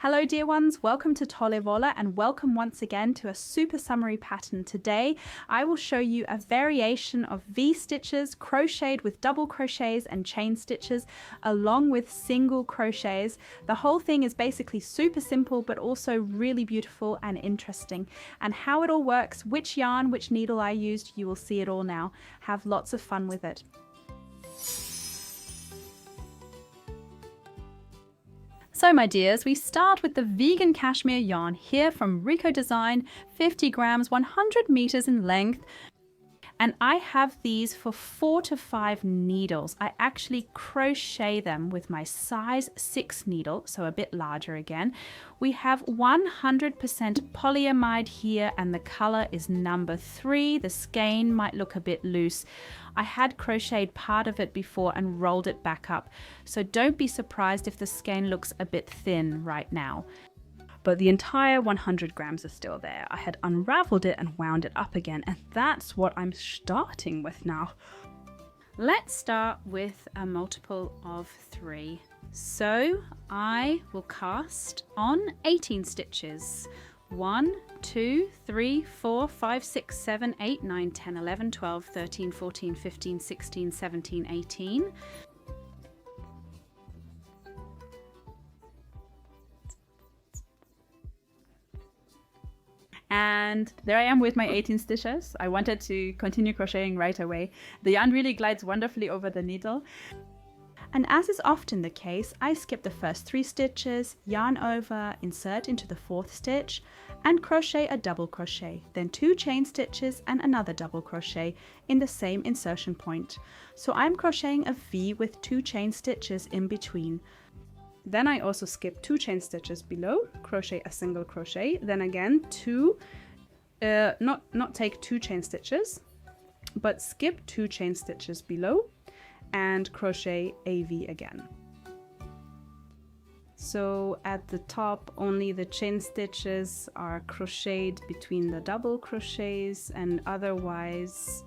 Hello dear ones, welcome to Tolevola and welcome once again to a super summary pattern. Today I will show you a variation of V-stitches crocheted with double crochets and chain stitches along with single crochets. The whole thing is basically super simple but also really beautiful and interesting. And how it all works, which yarn, which needle I used, you will see it all now. Have lots of fun with it. So my dears, we start with the vegan cashmere yarn here from Rico Design, 50 grams, 100 meters in length. And I have these for 4 to 5 needles. I actually crochet them with my size 6 needle, so a bit larger again. We have 100% polyamide here and the color is number 3. The skein might look a bit loose. I had crocheted part of it before and rolled it back up, so don't be surprised if the skein looks a bit thin right now. But the entire 100 grams is still there. I had unraveled it and wound it up again, and that's what I'm starting with now. Let's start with a multiple of 3. So I will cast on 18 stitches. 1, 2, 3, 4, 5, 6, 7, 8, 9, 10, 11, 12, 13, 14, 15, 16, 17, 18. And there I am with my 18 stitches. I wanted to continue crocheting right away. The yarn really glides wonderfully over the needle. And as is often the case, I skip the first 3 stitches, yarn over, insert into the 4th stitch, and crochet a double crochet, then 2 chain stitches and another double crochet in the same insertion point. So I'm crocheting a V with 2 chain stitches in between. Then I also skip 2 chain stitches below, crochet a single crochet, then again 2, not take 2 chain stitches, but skip 2 chain stitches below and crochet a V again. So at the top only the chain stitches are crocheted between the double crochets, and otherwise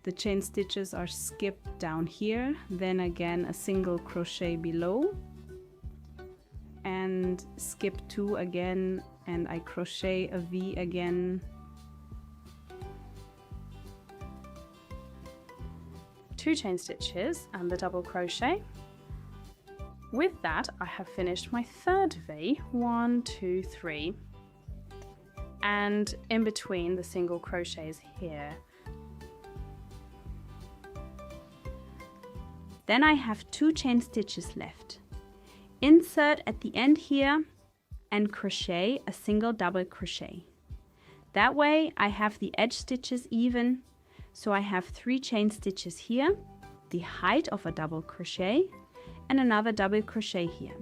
the chain stitches are skipped down here, then again a single crochet below and skip 2 again, and I crochet a V again, 2 chain stitches and the double crochet. With that I have finished my 3rd V, 1, 2, 3, and in between the single crochets here. Then I have 2 chain stitches left. Insert at the end here and crochet a single double crochet. That way I have the edge stitches even, so I have 3 chain stitches here, the height of a double crochet, and another double crochet here.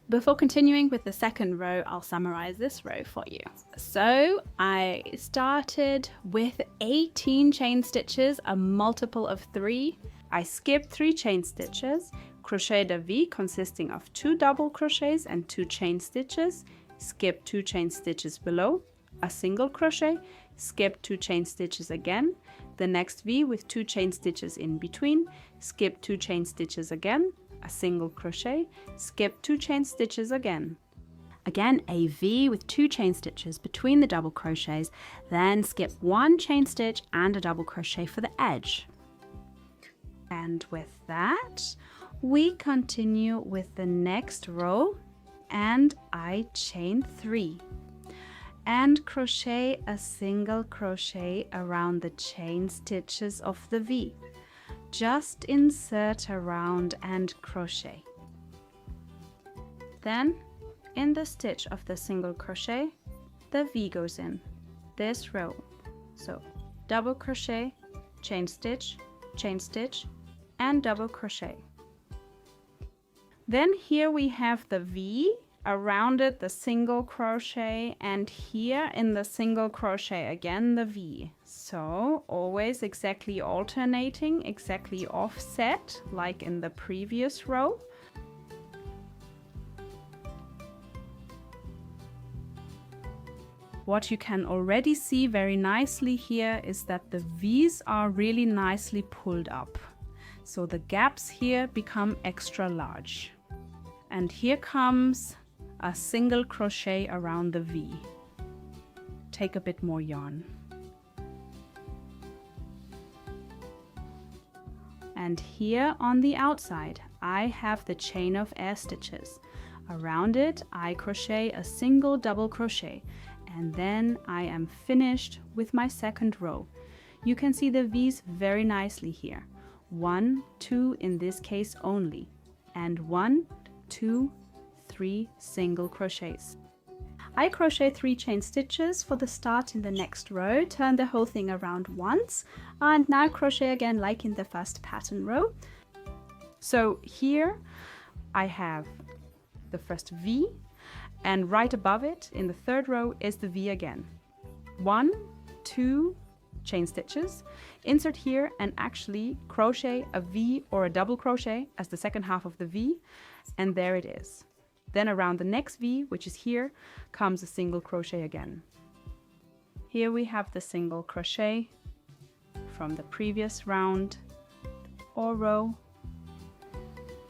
Before continuing with the 2nd row, I'll summarize this row for you. So I started with 18 chain stitches, a multiple of 3. I skipped 3 chain stitches, crocheted a V consisting of 2 double crochets and 2 chain stitches, skipped 2 chain stitches below, a single crochet, skipped 2 chain stitches again, the next V with 2 chain stitches in between, skipped 2 chain stitches again, a single crochet, skip 2 chain stitches again. Again a V with 2 chain stitches between the double crochets, then skip 1 chain stitch and a double crochet for the edge. And with that, we continue with the next row, and I chain 3 and crochet a single crochet around the chain stitches of the V. Just insert around and crochet. Then in the stitch of the single crochet, the V goes in this row. So double crochet, chain stitch, and double crochet. Then here we have the V, around it the single crochet, and here in the single crochet again the V. So always exactly alternating, exactly offset like in the previous row. What you can already see very nicely here is that the V's are really nicely pulled up. So the gaps here become extra large. And here comes a single crochet around the V. Take a bit more yarn. And here on the outside, I have the chain of air stitches. Around it, I crochet a single double crochet, and then I am finished with my second row. You can see the V's very nicely here. 1, 2 in this case only, and 1, 2, 3 single crochets. I crochet 3 chain stitches for the start in the next row, turn the whole thing around once, and now crochet again like in the first pattern row. So here I have the first V, and right above it in the third row is the V again. 1, 2 chain stitches, insert here and actually crochet a V or a double crochet as the second half of the V, and there it is. Then around the next V, which is here, comes a single crochet again. Here we have the single crochet from the previous round or row.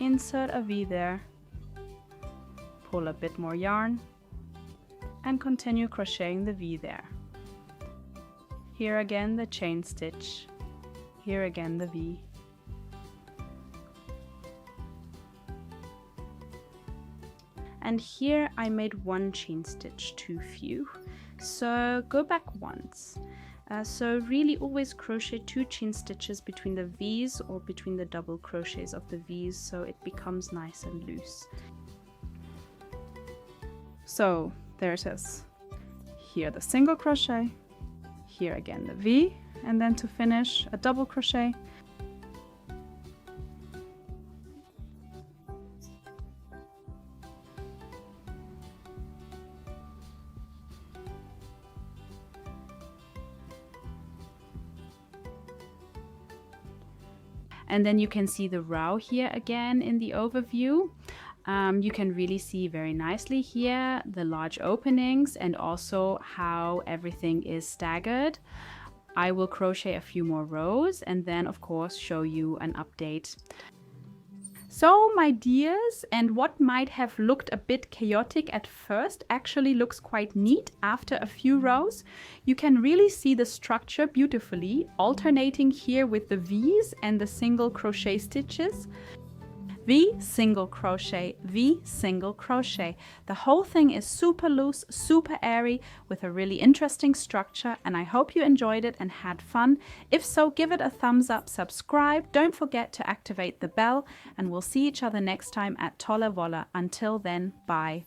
Insert a V there, pull a bit more yarn, and continue crocheting the V there. Here again the chain stitch, here again the V. And here I made 1 chain stitch too few, so go back once. So really always crochet 2 chain stitches between the V's or between the double crochets of the V's, so it becomes nice and loose. So there it is. Here the single crochet, here again the V, and then to finish a double crochet. And then you can see the row here again in the overview. You can really see very nicely here the large openings and also how everything is staggered. I will crochet a few more rows and then of course show you an update. So my dears, and what might have looked a bit chaotic at first actually looks quite neat after a few rows. You can really see the structure beautifully, alternating here with the V's and the single crochet stitches. V, single crochet, V, single crochet. The whole thing is super loose, super airy, with a really interesting structure, and I hope you enjoyed it and had fun. If so, give it a thumbs up, subscribe, don't forget to activate the bell, and we'll see each other next time at Tolle Wolle. Until then, bye.